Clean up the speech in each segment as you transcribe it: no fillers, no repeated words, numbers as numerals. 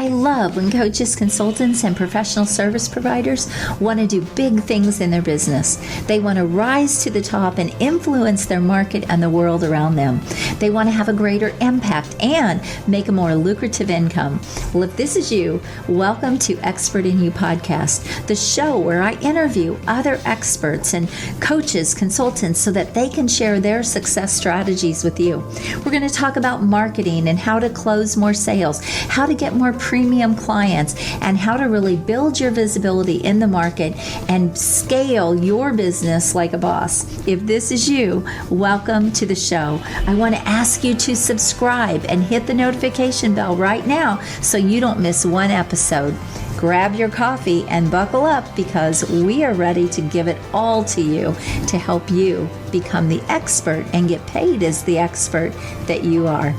I love when coaches, consultants, and professional service providers want to do big things in their business. They want to rise to the top and influence their market and the world around them. They want to have a greater impact and make a more lucrative income. Well, if this is you, welcome to Expert in You podcast, the show where I interview other experts and coaches, consultants, so that they can share their success strategies with you. We're going to talk about marketing and how to close more sales, how to get more premium clients, and how to really build your visibility in the market and scale your business like a boss. If this is you, welcome to the show. I want to ask you to subscribe and hit the notification bell right now so you don't miss one episode. Grab your coffee and buckle up because we are ready to give it all to you to help you become the expert and get paid as the expert that you are.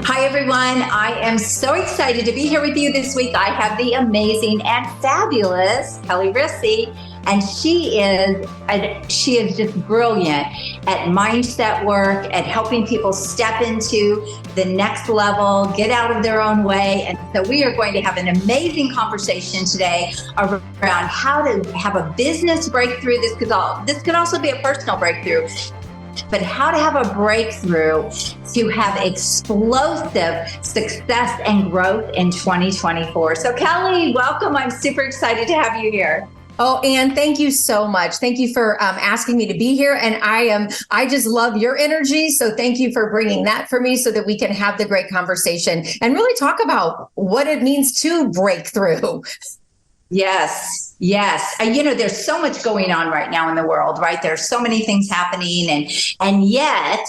Hi, everyone. I am so excited to be here with you this week. I have the amazing and fabulous Kelli Risse, and she is just brilliant at mindset work, at helping people step into the next level, get out of their own way. And so we are going to have an amazing conversation today around how to have a business breakthrough. This could also be a personal breakthrough. But how to have a breakthrough to have explosive success and growth in 2024. So Kelli, welcome. I'm super excited to have you here. Oh, Ann, thank you so much. Thank you for asking me to be here. And I just love your energy. So thank you for bringing that for me so that we can have the great conversation and really talk about what it means to break through. Yes. There's so much going on right now in the world, right? There's so many things happening and yet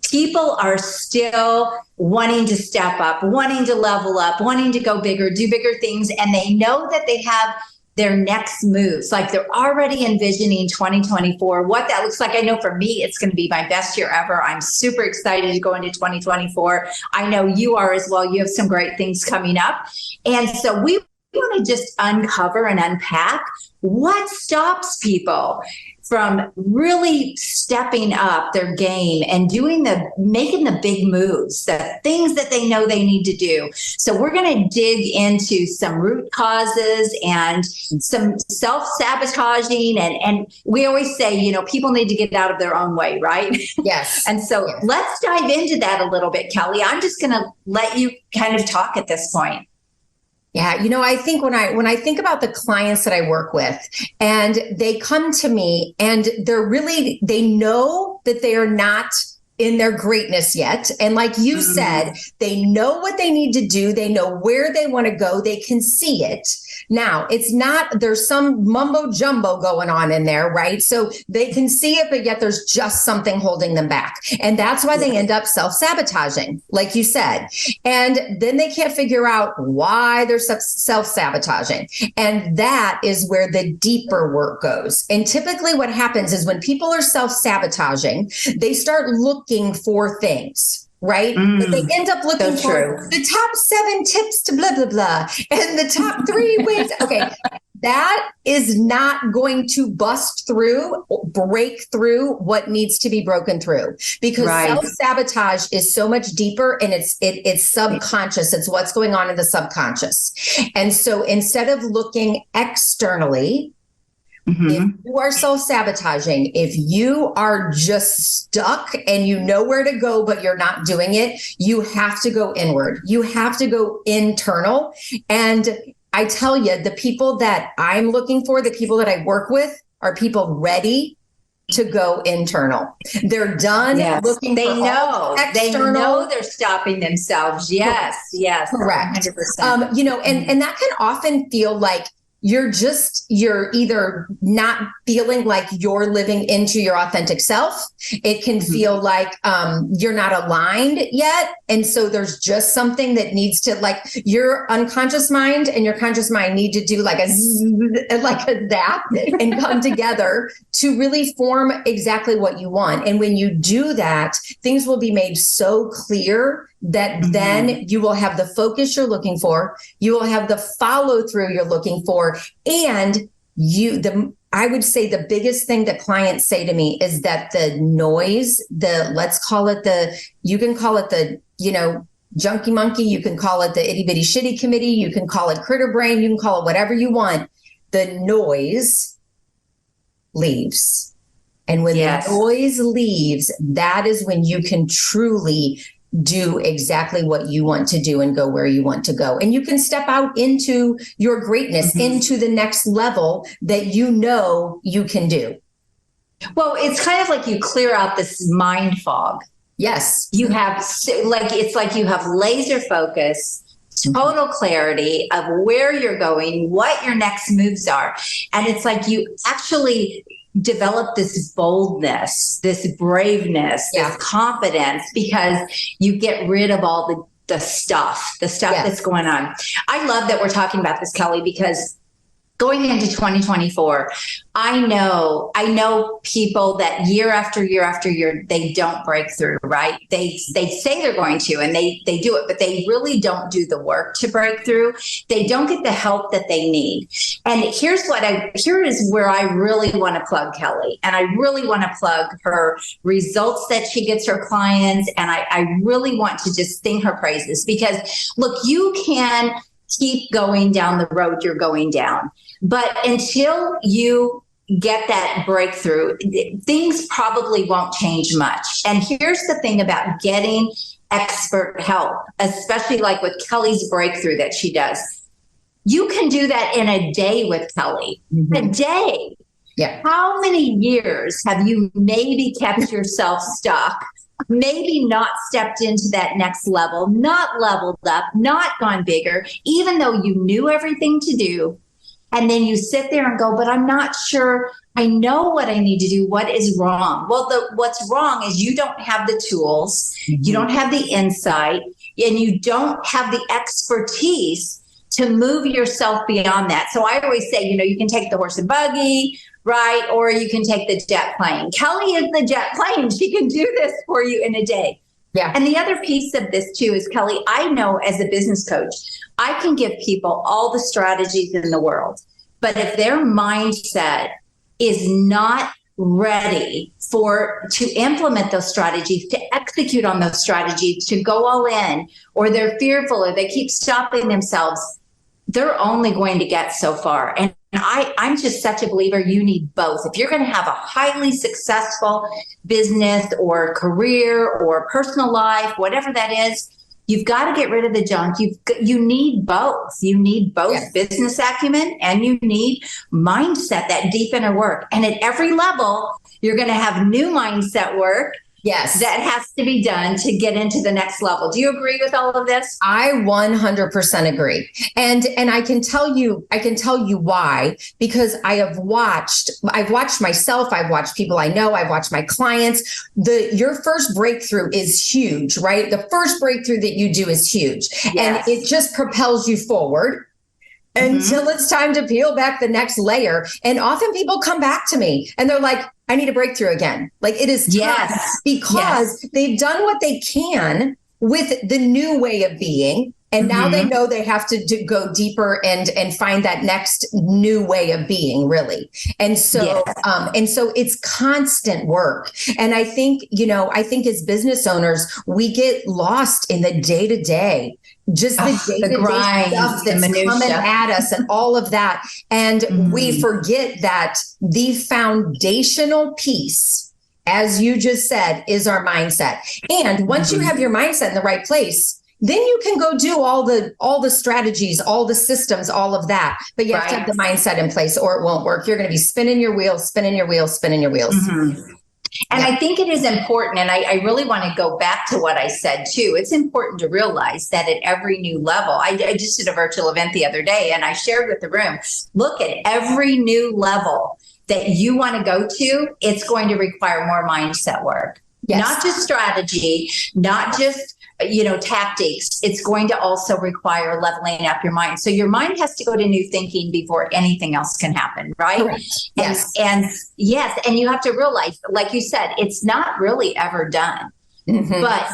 people are still wanting to step up, wanting to level up, wanting to go bigger, do bigger things. And they know that they have their next moves. Like they're already envisioning 2024, what that looks like. I know for me, it's going to be my best year ever. I'm super excited to go into 2024. I know you are as well. You have some great things coming up. And so we want to just uncover and unpack what stops people from really stepping up their game and making the big moves, the things that they know they need to do. So we're going to dig into some root causes and some self-sabotaging. And we always say, people need to get out of their own way, right? Yes. And so let's dive into that a little bit, Kelli. I'm just going to let you kind of talk at this point. Yeah. I think when I think about the clients that I work with and they come to me and they know that they are not in their greatness yet. And like you said, they know what they need to do. They know where they want to go. They can see it. Now, there's some mumbo jumbo going on in there, right? So they can see it, but yet there's just something holding them back. And that's why they end up self-sabotaging, like you said. And then they can't figure out why they're self-sabotaging. And that is where the deeper work goes. And typically what happens is when people are self-sabotaging, they start looking for things. Right? But they end up looking for the top 7 tips to blah, blah, blah. And the top 3 ways. Okay. That is not going to break through what needs to be broken through, because self-sabotage is so much deeper and it's subconscious. It's what's going on in the subconscious. And so instead of looking externally, if you are self-sabotaging, if you are just stuck and you know where to go, but you're not doing it, you have to go inward. You have to go internal. And I tell you, the people that I'm looking for, the people that I work with are people ready to go internal. They're done looking they for know external. They know they're stopping themselves. Yes. Correct. 100%. And that can often feel like you're either not feeling like you're living into your authentic self. It can feel like you're not aligned yet. And so there's just something that needs to, like, your unconscious mind and your conscious mind need to do like a zap and come together to really form exactly what you want. And when you do that, things will be made so clear that then you will have the focus you're looking for. You will have the follow through you're looking for. And I would say the biggest thing that clients say to me is that the noise, you can call it the junkie monkey, you can call it the itty bitty shitty committee, you can call it critter brain, you can call it whatever you want. The noise leaves. And when the noise leaves, that is when you can truly do exactly what you want to do and go where you want to go. And you can step out into your greatness, into the next level that you know you can do. Well, it's kind of like you clear out this mind fog. Yes. You have it's like you have laser focus, total clarity of where you're going, what your next moves are. And it's like you actually develop this boldness, this braveness, this confidence, because you get rid of all the stuff that's going on. I love that we're talking about this, Kelli, because going into 2024, I know people that year after year after year, they don't break through, right? They say they're going to, and they do it, but they really don't do the work to break through. They don't get the help that they need. And here is where I really want to plug Kelli. And I really want to plug her results that she gets her clients. And I really want to just sing her praises, because look, you can keep going down the road you're going down. But until you get that breakthrough, things probably won't change much. And here's the thing about getting expert help, especially like with Kelli's breakthrough that she does. You can do that in a day with Kelli. A day. Yeah. How many years have you maybe kept yourself stuck? Maybe not stepped into that next level, not leveled up, not gone bigger, even though you knew everything to do. And then you sit there and go, but I'm not sure I know what I need to do. What is wrong? Well, what's wrong is you don't have the tools, you don't have the insight, and you don't have the expertise to move yourself beyond that. So I always say, you can take the horse and buggy, right? Or you can take the jet plane. Kelli is the jet plane. She can do this for you in a day. Yeah. And the other piece of this too is, Kelli, I know as a business coach, I can give people all the strategies in the world, but if their mindset is not ready to implement those strategies, to execute on those strategies, to go all in, or they're fearful, or they keep stopping themselves, they're only going to get so far. And I'm just such a believer, you need both. If you're going to have a highly successful business or career or personal life, whatever that is, you've got to get rid of the junk. You need both. You need both business acumen, and you need mindset, that deep inner work. And at every level, you're going to have new mindset work. Yes. That has to be done to get into the next level. Do you agree with all of this? I 100% agree. And I can tell you why, because I've watched myself, I've watched people I know, I've watched my clients. Your first breakthrough is huge, right? The first breakthrough that you do is huge. Yes. And it just propels you forward until it's time to peel back the next layer. And often people come back to me and they're like, I need a breakthrough again. Like, it is time, because they've done what they can with the new way of being. And now they know they have to go deeper and find that next new way of being, really. And so, so it's constant work. And I think as business owners, we get lost in the day to day, just the grind, stuff that's coming at us and all of that. And we forget that the foundational piece, as you just said, is our mindset. And once you have your mindset in the right place, then you can go do all the strategies, all the systems, all of that. But you have to have the mindset in place, or it won't work. You're going to be spinning your wheels. And I think it is important, and I really want to go back to what I said too. It's important to realize that at every new level, I just did a virtual event the other day, and I shared with the room, look, at every new level that you want to go to, it's going to require more mindset work. Yes. Not just strategy, not just tactics. It's going to also require leveling up your mind. So your mind has to go to new thinking before anything else can happen, right? Correct. Yes. And you have to realize, like you said, it's not really ever done. But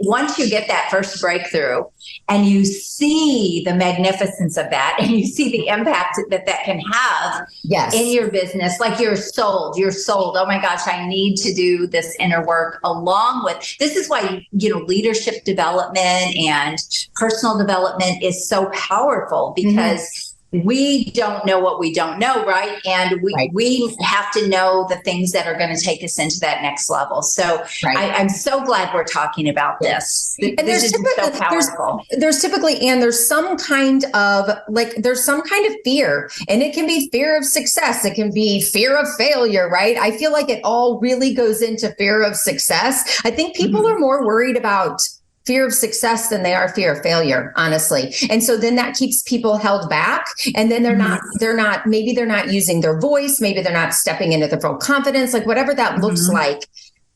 once you get that first breakthrough and you see the magnificence of that and you see the impact that can have in your business, like you're sold. Oh my gosh, I need to do this inner work along with, this is why, leadership development and personal development is so powerful, because we don't know what we don't know, right? And we have to know the things that are going to take us into that next level. So I'm so glad we're talking about this. And this is so powerful. There's typically, and there's some kind of fear, and it can be fear of success. It can be fear of failure, right? I feel like it all really goes into fear of success. I think people are more worried about fear of success than they are fear of failure, honestly. And so then that keeps people held back. And then they're not using their voice. Maybe they're not stepping into their full confidence, like whatever that looks like,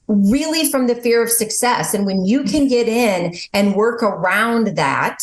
really from the fear of success. And when you can get in and work around that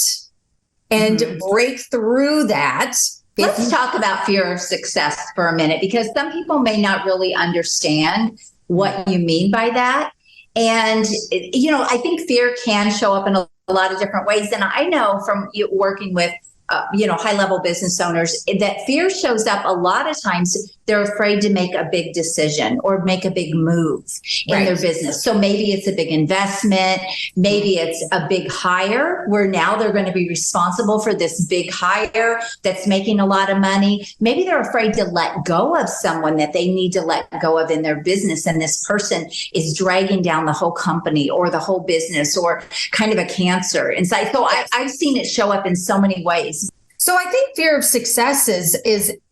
and break through that. Let's talk about fear of success for a minute, because some people may not really understand what you mean by that. And, I think fear can show up in a lot of different ways. And I know from working with, high-level business owners that fear shows up a lot of times. They're afraid to make a big decision or make a big move in their business. So maybe it's a big investment. Maybe it's a big hire where now they're going to be responsible for this big hire that's making a lot of money. Maybe they're afraid to let go of someone that they need to let go of in their business. And this person is dragging down the whole company or the whole business, or kind of a cancer inside. So I've seen it show up in so many ways. So I think fear of success is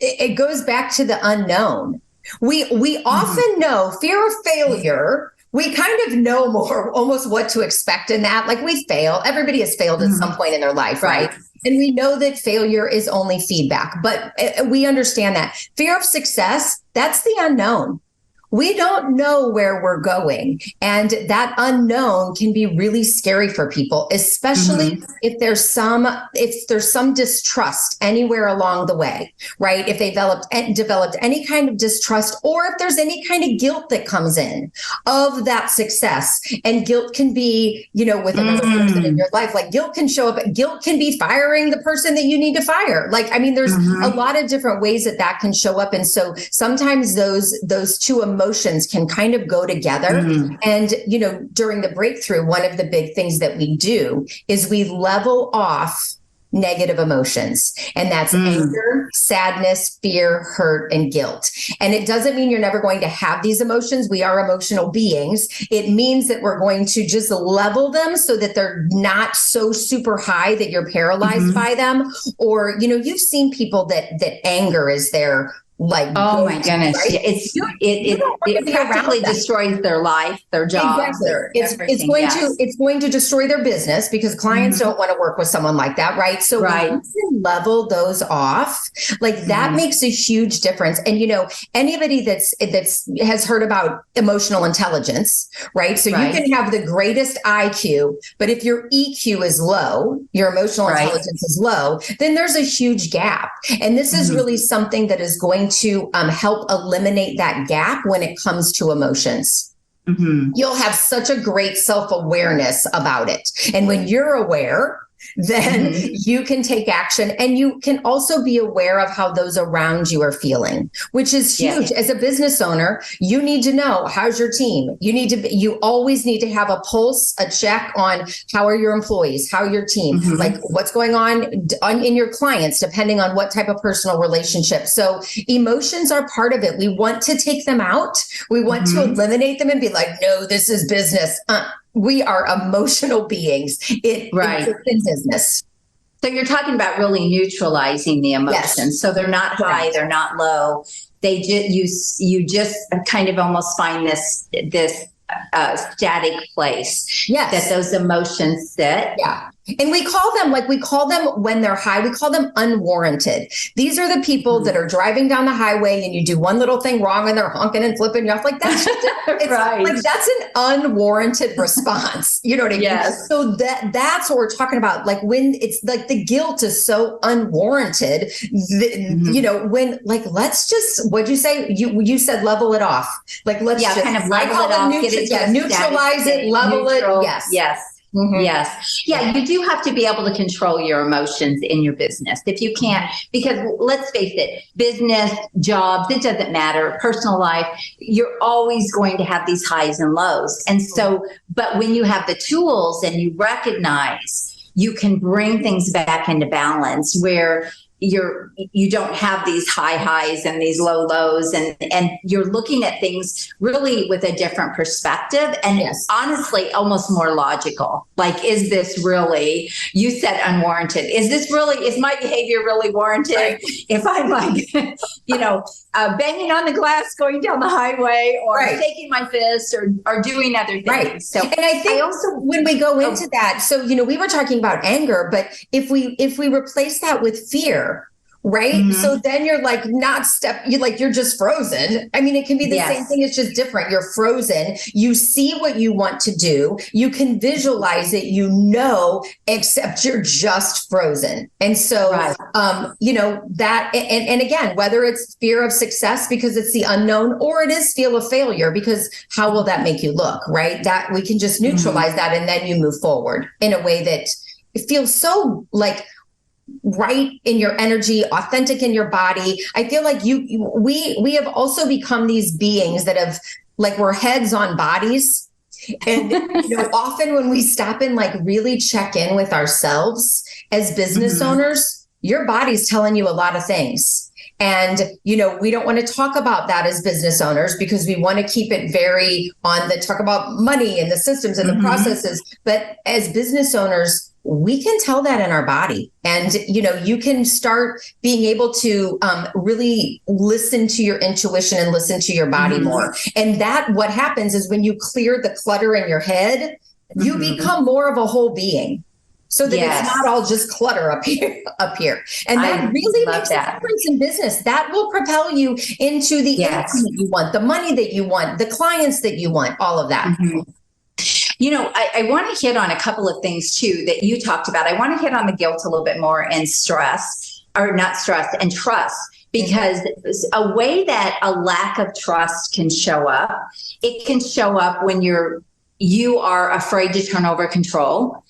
it goes back to the unknown. We often know fear of failure. We kind of know more almost what to expect in that. Like we fail. Everybody has failed at some point in their life, right? And we know that failure is only feedback, but we understand that. Fear of success, that's the unknown. We don't know where we're going. And that unknown can be really scary for people, especially if there's some distrust anywhere along the way, right? If they developed any kind of distrust, or if there's any kind of guilt that comes in of that success. And guilt can be, with another person in your life, like guilt can show up. Guilt can be firing the person that you need to fire. There's a lot of different ways that can show up. And so sometimes those two emotions can kind of go together. And, during the breakthrough, one of the big things that we do is we level off negative emotions. And that's anger, sadness, fear, hurt, and guilt. And it doesn't mean you're never going to have these emotions. We are emotional beings. It means that we're going to just level them so that they're not so super high that you're paralyzed by them. Or, you've seen people that anger is their oh my goodness, right? It practically destroys their life, their jobs, it's going to destroy their business, because clients don't want to work with someone like that, right? So when you can level those off, that makes a huge difference. And anybody that's has heard about emotional intelligence, right? So you can have the greatest IQ, but if your EQ is low, your emotional intelligence is low, then there's a huge gap. And this is really something that is going to help eliminate that gap when it comes to emotions. You'll have such a great self-awareness about it. And when you're aware, then you can take action, and you can also be aware of how those around you are feeling, which is huge. As a business owner, you need to know, how's your team? You always need to have a pulse, a check on how are your employees, how are your team, what's going on in your clients, depending on what type of personal relationship. So emotions are part of it. We want to take them out. We want to eliminate them and be like, no, this is business. We are emotional beings. It's in business. So you're talking about really neutralizing the emotions. Yes. So they're not high, they're not low. They you just kind of almost find this static place that those emotions sit. Yeah. And we call them when they're high, we call them unwarranted. These are the people that are driving down the highway and you do one little thing wrong and they're honking and flipping you off. Like that's right. Like that's an unwarranted response. You know what I mean? Yes. So that's what we're talking about. Like when it's like the guilt is so unwarranted, you know, when like, let's just, what'd you say? You said level it off. Like, let's just kind of level it off, neutralize it, level neutral. it. Yes. Yes. Mm-hmm. Yes. Yeah, you do have to be able to control your emotions in your business. If you can't, because let's face it, business, jobs, it doesn't matter, personal life, you're always going to have these highs and lows. And so, but when you have the tools and you recognize, you can bring things back into balance where you don't have these high highs and these low lows, and you're looking at things really with a different perspective and honestly almost more logical. Like, is this really, you said unwarranted, is my behavior really warranted? Right. If I'm like, banging on the glass going down the highway or shaking my fist or doing other things. Right. So, and I think when we go into that, so, we were talking about anger, but if we replace that with fear, right? Mm-hmm. So then you're like you're just frozen. I mean, it can be the same thing. It's just different. You're frozen. You see what you want to do. You can visualize it, except you're just frozen. And so, that, and again, whether it's fear of success because it's the unknown, or it is fear of failure because how will that make you look, right? That we can just neutralize that. And then you move forward in a way that it feels so like right in your energy, authentic in your body. I feel like we have also become these beings that have like, we're heads on bodies. And often when we stop and like really check in with ourselves as business owners, your body's telling you a lot of things. And, we don't want to talk about that as business owners because we want to keep it very talk about money and the systems and the processes. But as business owners, we can tell that in our body. And, you can start being able to really listen to your intuition and listen to your body more. And that what happens is when you clear the clutter in your head, you become more of a whole being. So that it's not all just clutter up here. And that really makes a difference in business. That will propel you into the income that you want, the money that you want, the clients that you want, all of that. I want to hit on a couple of things too that you talked about. I want to hit on the guilt a little bit more and and trust, because a way that a lack of trust can show up, it can show up when you are afraid to turn over control.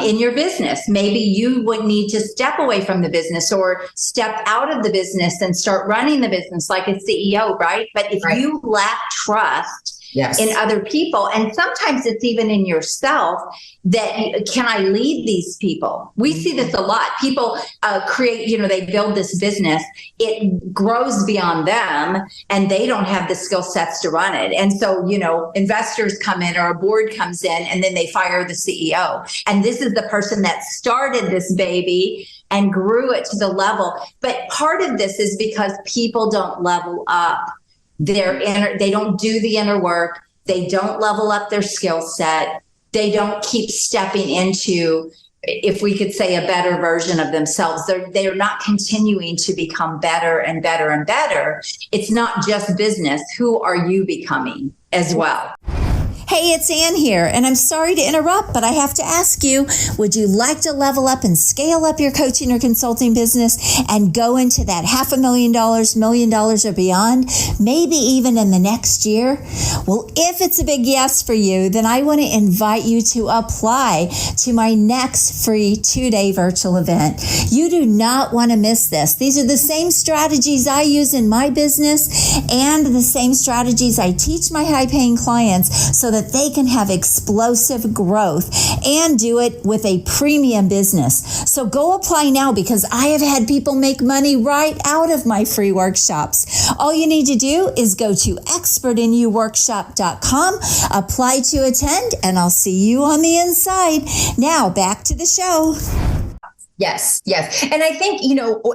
In your business, maybe you would need to step away from the business or step out of the business and start running the business like a CEO, right? But if you lack trust in other people, and sometimes it's even in yourself, that can I lead these people? We see this a lot. People create, they build this business, it grows beyond them, and they don't have the skill sets to run it. And so, investors come in or a board comes in and then they fire the CEO. And this is the person that started this baby and grew it to the level. But part of this is because people don't level up they don't do the inner work. They don't level up their skill set. They don't keep stepping into, if we could say, a better version of themselves. They're not continuing to become better and better and better. It's not just business. Who are you becoming as well? Hey, it's Ann here, and I'm sorry to interrupt, but I have to ask you, would you like to level up and scale up your coaching or consulting business and go into that $500,000, $1 million or beyond, maybe even in the next year? Well, if it's a big yes for you, then I want to invite you to apply to my next free 2-day virtual event. You do not want to miss this. These are the same strategies I use in my business and the same strategies I teach my high-paying clients so that they can have explosive growth and do it with a premium business. So go apply now, because I have had people make money right out of my free workshops. All you need to do is go to expertinyouworkshop.com, apply to attend, and I'll see you on the inside. Now back to the show. Yes, yes. And I think,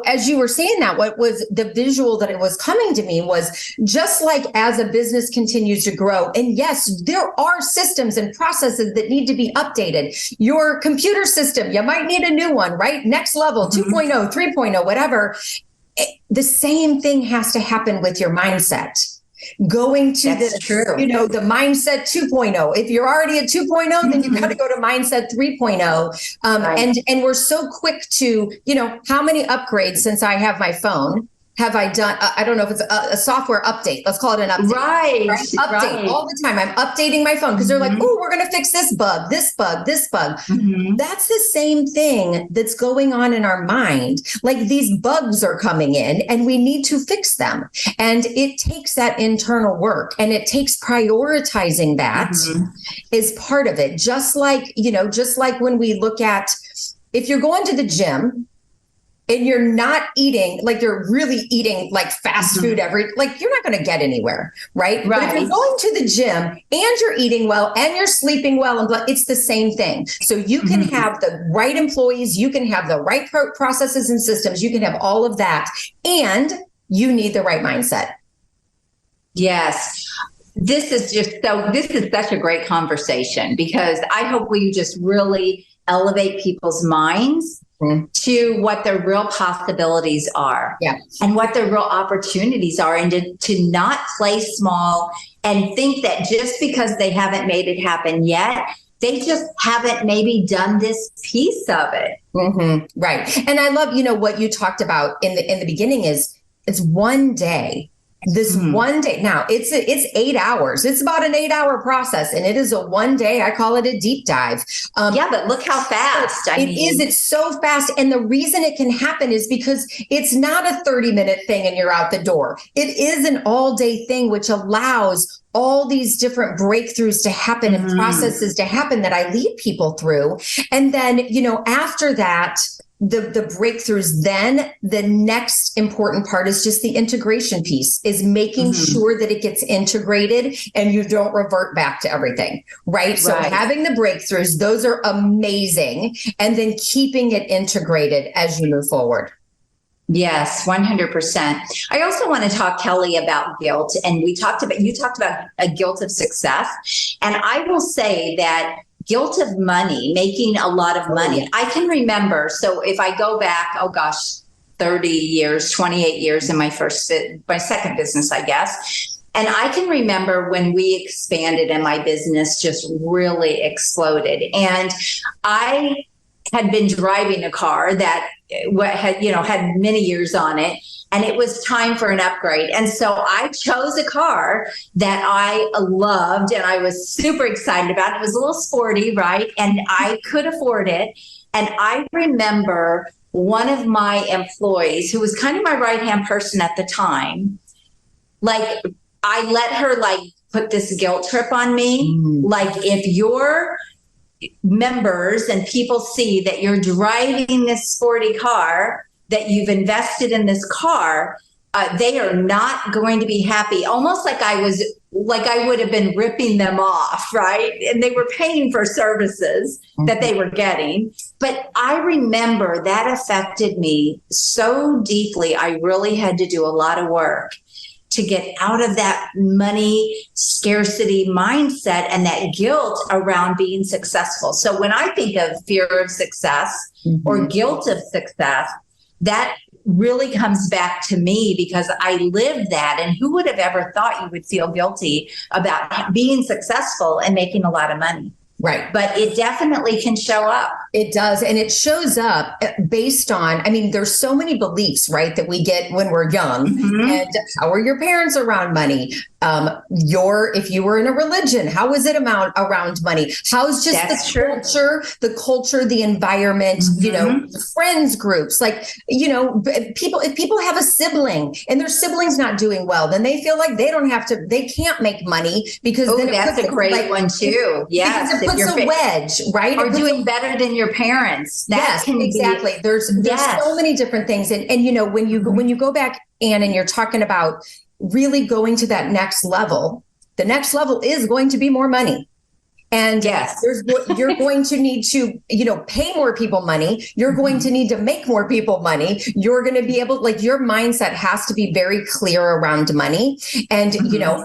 as you were saying that, what was the visual that it was coming to me was just like as a business continues to grow. And yes, there are systems and processes that need to be updated. Your computer system, you might need a new one, right? Next level, 2.0, 3.0, whatever. The same thing has to happen with your mindset. Going to the mindset 2.0. If you're already at 2.0, then you've got to go to mindset 3.0. And we're so quick to, how many upgrades since I have my phone have I done? I don't know if it's a software update. Let's call it an update. Right. Update all the time. I'm updating my phone because they're like, oh, we're going to fix this bug, this bug, this bug. That's the same thing that's going on in our mind. Like these bugs are coming in and we need to fix them. And it takes that internal work and it takes prioritizing that is part of it. Just like when we look at, if you're going to the gym, and you're not eating, like you're really eating like fast food like you're not going to get anywhere, right? But if you're going to the gym and you're eating well and you're sleeping well, and it's the same thing. So you can have the right employees, you can have the right processes and systems, you can have all of that, and you need the right mindset. Yes. This is such a great conversation because I hope we just really elevate people's minds to what their real possibilities are and what their real opportunities are, and to not play small and think that just because they haven't made it happen yet, they just haven't maybe done this piece of it. Right. And I love, what you talked about in the beginning is it's one day. This one day. Now it's 8 hours. It's about an 8-hour process, and it is a one day. I call it a deep dive. But look how fast. It's so fast. And the reason it can happen is because it's not a 30-minute thing and you're out the door. It is an all day thing, which allows all these different breakthroughs to happen and processes to happen that I lead people through. And then, after that, the breakthroughs, then the next important part is just the integration piece, is making sure that it gets integrated and you don't revert back to everything, right? So having the breakthroughs, those are amazing. And then keeping it integrated as you move forward. Yes, 100%. I also want to talk, Kelli, about guilt. And you talked about a guilt of success. And I will say that guilt of money, making a lot of money. I can remember. So if I go back, 30 years, 28 years in my second business, I guess. And I can remember when we expanded and my business just really exploded. And I had been driving a car that had many years on it. And it was time for an upgrade. And so I chose a car that I loved and I was super excited about. It was a little sporty, right? And I could afford it. And I remember one of my employees, who was kind of my right-hand person at the time, like I let her put this guilt trip on me. Like, if your members and people see that you're driving this sporty car, that you've invested in this car, they are not going to be happy. Almost like I would have been ripping them off, right? And they were paying for services that they were getting. But I remember that affected me so deeply. I really had to do a lot of work to get out of that money scarcity mindset and that guilt around being successful. So when I think of fear of success or guilt of success, that really comes back to me because I lived that. And who would have ever thought you would feel guilty about being successful and making a lot of money? Right. But it definitely can show up. It does. And it shows up based on, there's so many beliefs, right, that we get when we're young. And how are your parents around money? If you were in a religion, how is it around money? How's just the culture, the environment, friends groups, if people have a sibling and their sibling's not doing well, then they feel like they can't make money because then that's a great one too. Yes. It puts a wedge, right? Or doing better than your parents. Yes, exactly. There's so many different things. And when you go back, Ann, and you're talking about really going to that next level, the next level is going to be more money. And Yes. you're going to need to, pay more people money. You're going to need to make more people money. You're going to be able, like, your mindset has to be very clear around money. And,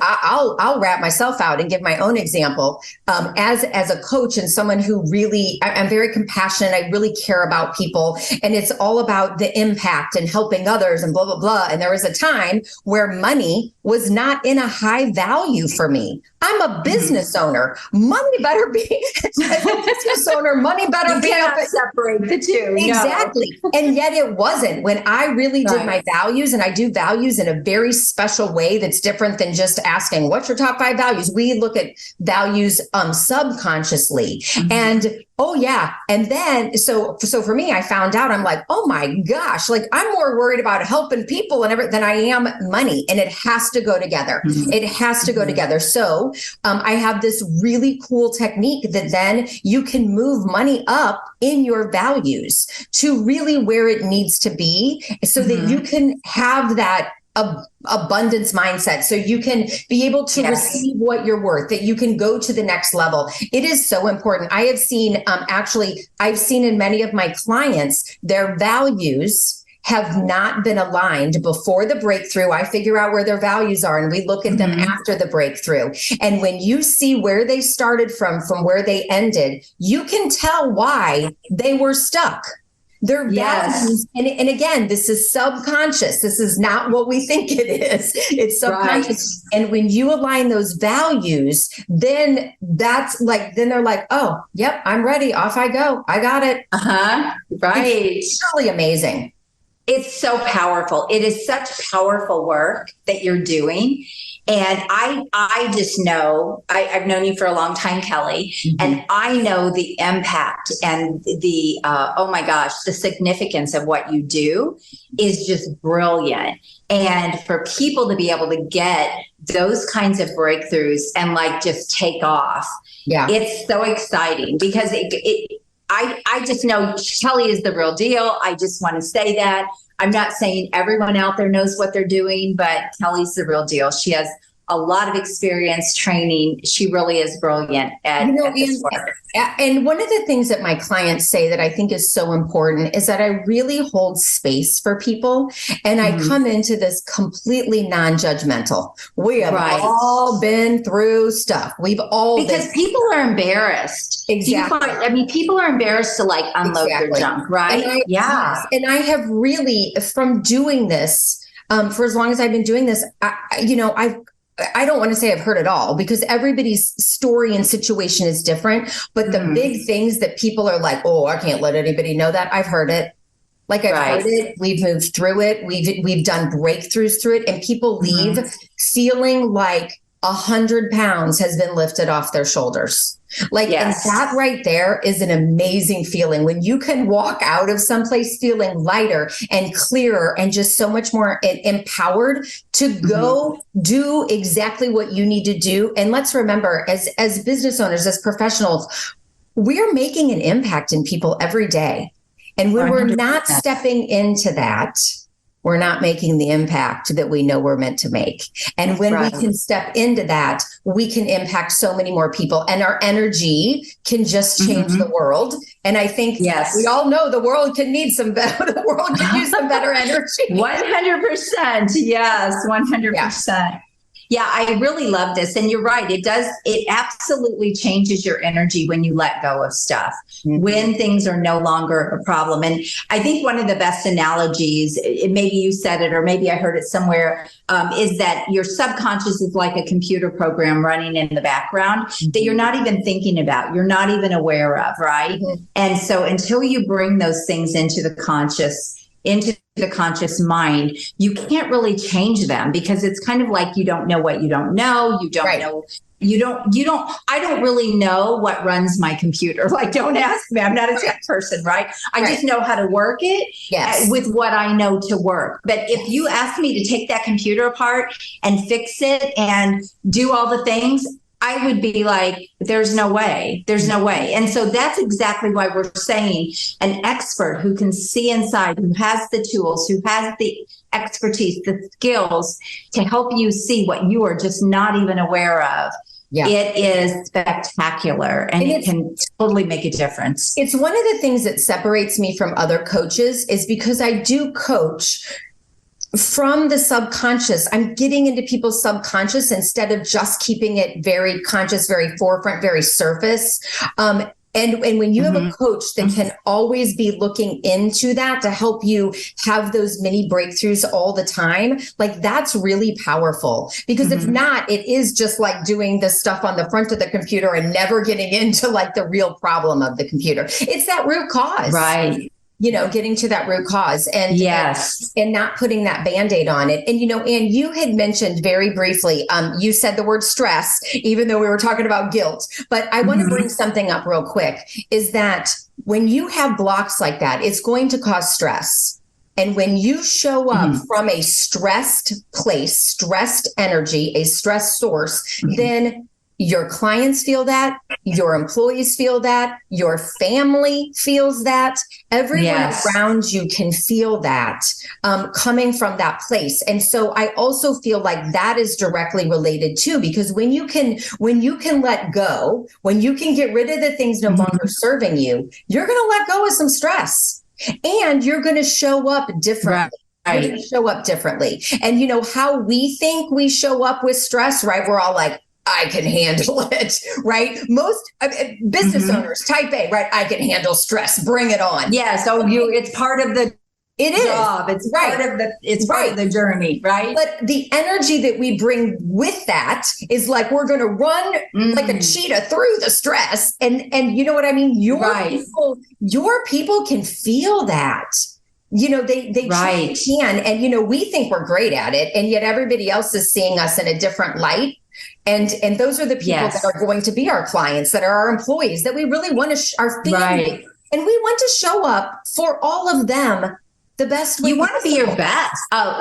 I'll wrap myself out and give my own example. As a coach and someone who really, I'm very compassionate. I really care about people, and it's all about the impact and helping others and blah, blah, blah. And there was a time where money was not in a high value for me. I'm a business owner. Money better be, as a business owner, money better be up. Separate the two. Exactly. No. And yet it wasn't. When I really did my values, and I do values in a very special way that's different than just asking, what's your top 5 values? We look at values subconsciously. And oh yeah. And then, so for me, I found out, I'm like, oh my gosh, like, I'm more worried about helping people and everything than I am money. And it has to go together. It has to go together. So I have this really cool technique that then you can move money up in your values to really where it needs to be, so that you can have that abundance mindset, so you can be able to receive what you're worth, that you can go to the next level. It is so important. I have seen, I've seen in many of my clients, their values have not been aligned before the breakthrough. I figure out where their values are, and we look at them after the breakthrough. And when you see where they started from where they ended, you can tell why they were stuck. Their values, and again, this is subconscious. This is not what we think it is. It's subconscious. Right. And when you align those values, then then they're like, oh, yep, I'm ready. Off I go. I got it. Right. It's really amazing. It's so powerful. It is such powerful work that you're doing. And I just know, I've known you for a long time, Kelli, and I know the impact and the, oh my gosh, the significance of what you do is just brilliant. And for people to be able to get those kinds of breakthroughs and like just take off, it's so exciting, because I just know Kelli is the real deal. I just want to say that. I'm not saying everyone out there knows what they're doing, but Kelli's the real deal. She has a lot of experience training. She really is brilliant at this work. And one of the things that my clients say that I think is so important is that I really hold space for people. And I come into this completely non-judgmental. We have all been through stuff. We've all Because people are embarrassed. Exactly. People are embarrassed to like unload their junk, right? And I have really, from doing this, for as long as I've been doing this, I don't want to say I've heard it all, because everybody's story and situation is different. But the big things that people are like, oh, I can't let anybody know that. I've heard it. Like, I've heard it. We've moved through it. We've done breakthroughs through it. And people leave feeling like 100 pounds has been lifted off their shoulders. And that right there is an amazing feeling, when you can walk out of someplace feeling lighter and clearer and just so much more empowered to go do exactly what you need to do. And let's remember, as business owners, as professionals, we're making an impact in people every day. And when 100%. We're not stepping into that, we're not making the impact that we know we're meant to make. And when we can step into that, we can impact so many more people, and our energy can just change the world. And I think we all know the world can need some better, the world can use some better energy. 100%. Yes, 100%. Yeah, I really love this. And you're right. It absolutely changes your energy when you let go of stuff, when things are no longer a problem. And I think one of the best analogies, maybe you said it, or maybe I heard it somewhere, is that your subconscious is like a computer program running in the background that you're not even thinking about, you're not even aware of, right? And so until you bring those things into the conscious mind, you can't really change them, because it's kind of like you don't know what you don't know. You don't know. I don't really know what runs my computer. Like, don't ask me. I'm not a tech person, right? I just know how to work it with what I know to work. But if you ask me to take that computer apart and fix it and do all the things, I would be like, there's no way. There's no way. And so that's exactly why we're saying an expert who can see inside, who has the tools, who has the expertise, the skills to help you see what you are just not even aware of. Yeah. It is spectacular, and it can totally make a difference. It's one of the things that separates me from other coaches is because I do coach from the subconscious. I'm getting into people's subconscious instead of just keeping it very conscious, very forefront, very surface. And when you have a coach that can always be looking into that to help you have those mini breakthroughs all the time, like that's really powerful. Because if not, it is just like doing the stuff on the front of the computer and never getting into like the real problem of the computer. It's that root cause. Right. You know, getting to that root cause and not putting that Band-Aid on it. And, you know, Ann, you had mentioned very briefly, you said the word stress, even though we were talking about guilt, but I want to bring something up real quick, is that when you have blocks like that, it's going to cause stress. And when you show up from a stressed place, stressed energy, a stress source, then your clients feel that, your employees feel that, your family feels that, everyone around you can feel that coming from that place. And so I also feel like that is directly related too, because when you can let go, when you can get rid of the things no longer serving you, you're going to let go of some stress and you're going to show up differently. Right. Show up differently. And you know how we think we show up with stress, right? We're all like, I can handle it, right? Most business owners, type A, right? I can handle stress. Bring it on. Yeah. So it's part of the job. It's part of the journey, right? But the energy that we bring with that is like, we're going to run like a cheetah through the stress. And you know what I mean? Your people can feel that. You know, they truly can. And, you know, we think we're great at it. And yet everybody else is seeing us in a different light. And those are the people that are going to be our clients, that are our employees, that we really want to, our family. And we want to show up for all of them the best way. You want to be your best.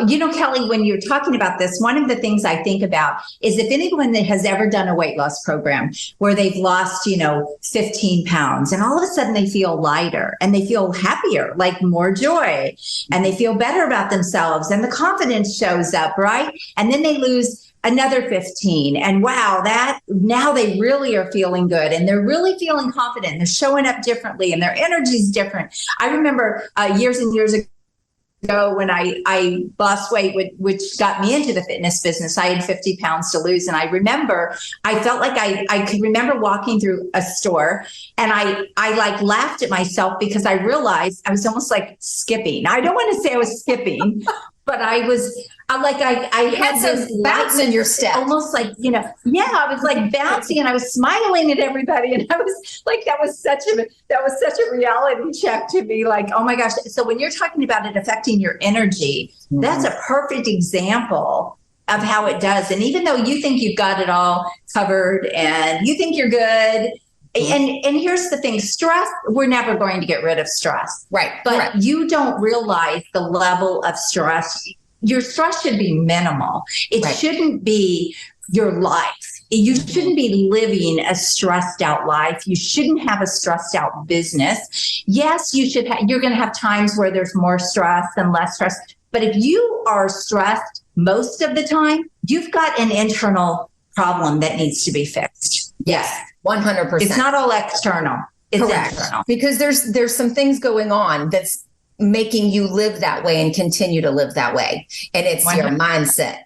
You know, Kelli, when you're talking about this, one of the things I think about is if anyone that has ever done a weight loss program where they've lost, 15 pounds and all of a sudden they feel lighter and they feel happier, like more joy, and they feel better about themselves and the confidence shows up, right? And then they lose another 15. And wow, that now they really are feeling good and they're really feeling confident. They're showing up differently and their energy is different. I remember years and years ago when I lost weight, which got me into the fitness business. I had 50 pounds to lose. And I remember, I felt like I could remember walking through a store and I like laughed at myself because I realized I was almost like skipping. I don't want to say I was skipping, but I was I had some bounce in your step. Almost like, I was like bouncing and I was smiling at everybody. And I was like, that was such a reality check to be like, oh my gosh. So when you're talking about it affecting your energy, that's a perfect example of how it does. And even though you think you've got it all covered and you think you're good, and here's the thing, stress, we're never going to get rid of stress. Right. But you don't realize the level of stress. Your stress should be minimal. It shouldn't be your life. You shouldn't be living a stressed out life. You shouldn't have a stressed out business. Yes, you're going to have times where there's more stress and less stress. But if you are stressed most of the time, you've got an internal problem that needs to be fixed. Yes, 100%. It's not all external. It's correct. Internal. Because there's some things going on that's making you live that way and continue to live that way. And it's 100%. Your mindset.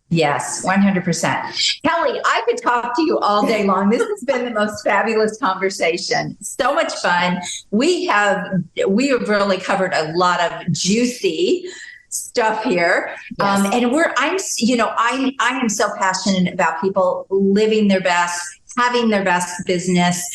Yes, 100%. Kelli, I could talk to you all day long. This has been the most fabulous conversation. So much fun. We have really covered a lot of juicy stuff here. Yes. And I am so passionate about people living their best, having their best business,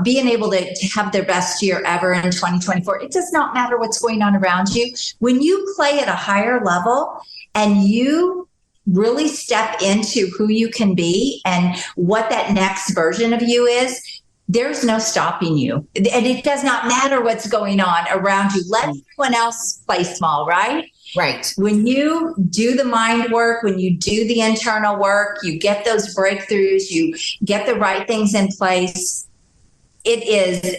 being able to have their best year ever in 2024. It does not matter what's going on around you. When you play at a higher level and you really step into who you can be and what that next version of you is, there's no stopping you. And it does not matter what's going on around you. Let everyone else play small, right? Right. When you do the mind work, when you do the internal work, you get those breakthroughs, you get the right things in place. It is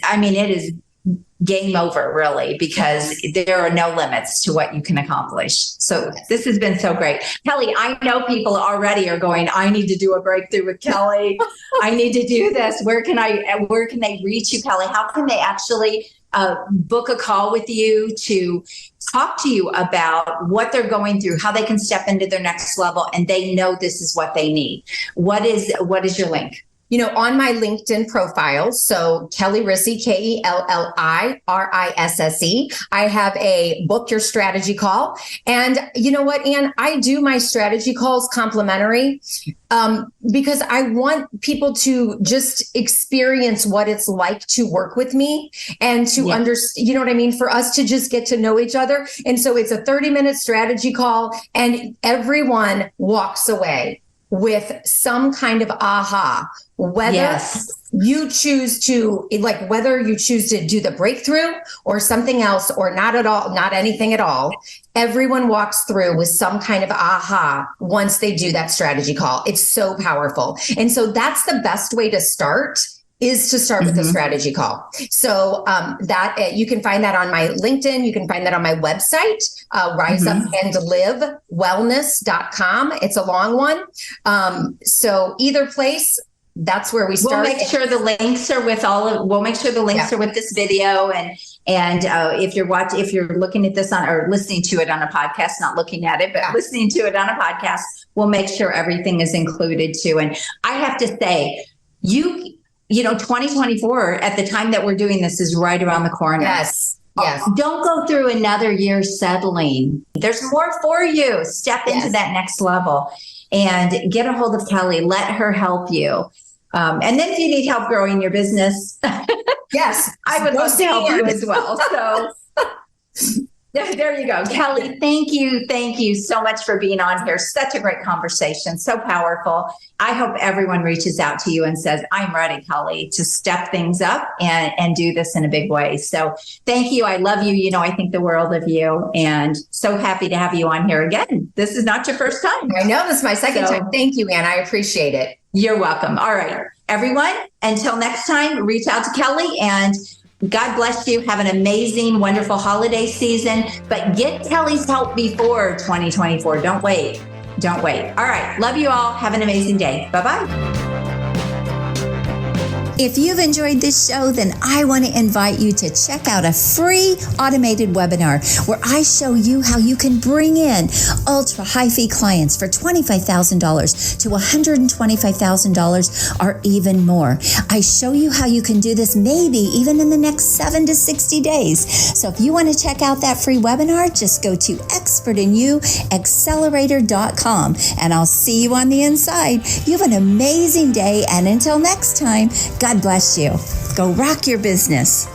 game over, really, because there are no limits to what you can accomplish. So this has been so great. Kelli, I know people already are going, I need to do a breakthrough with Kelli. I need to do this. Where can they reach you, Kelli? How can they actually book a call with you to talk to you about what they're going through, how they can step into their next level, and they know this is what they need? What is your link? On my LinkedIn profile, so Kelli Risse, Kellirisse, I have a book your strategy call. And you know what, Ann, I do my strategy calls complimentary because I want people to just experience what it's like to work with me and to understand, you know what I mean? For us to just get to know each other. And so it's a 30-minute strategy call, and everyone walks away with some kind of aha, whether you choose to whether you choose to do the breakthrough or something else, or not at all, not anything at all. Everyone walks through with some kind of aha once they do that strategy call. It's so powerful. And so that's the best way to start, is to start with a strategy call. So that you can find that on my LinkedIn. You can find that on my website, riseupandlivewellness.com. It's a long one. So either place, that's where we start. We'll make sure the links are with we'll make sure the links are with this video. And if you're looking at this or listening to it on a podcast, not looking at it, but listening to it on a podcast, we'll make sure everything is included too. And I have to say, 2024, at the time that we're doing this, is right around the corner. Yes. Don't go through another year settling. There's more for you. Step into that next level and get a hold of Kelli. Let her help you. And then if you need help growing your business, yes, I would love to help you as well. So there you go. Kelli, thank you so much for being on here. Such a great conversation. So powerful. I hope everyone reaches out to you and says, I'm ready, Kelli, to step things up and do this in a big way. So thank you. I love you. I think the world of you, and so happy to have you on here again. This is not your first time. I know, this is my second time. Thank you, Ann. I appreciate it. You're welcome. All right, everyone, until next time, reach out to Kelli, and God bless you. Have an amazing, wonderful holiday season, but get Kelli's help before 2024. Don't wait. All right. Love you all. Have an amazing day. Bye-bye. If you've enjoyed this show, then I want to invite you to check out a free automated webinar where I show you how you can bring in ultra high fee clients for $25,000 to $125,000 or even more. I show you how you can do this maybe even in the next 7 to 60 days. So if you want to check out that free webinar, just go to expertinyouaccelerator.com and I'll see you on the inside. You have an amazing day, and until next time, God bless you. Go rock your business.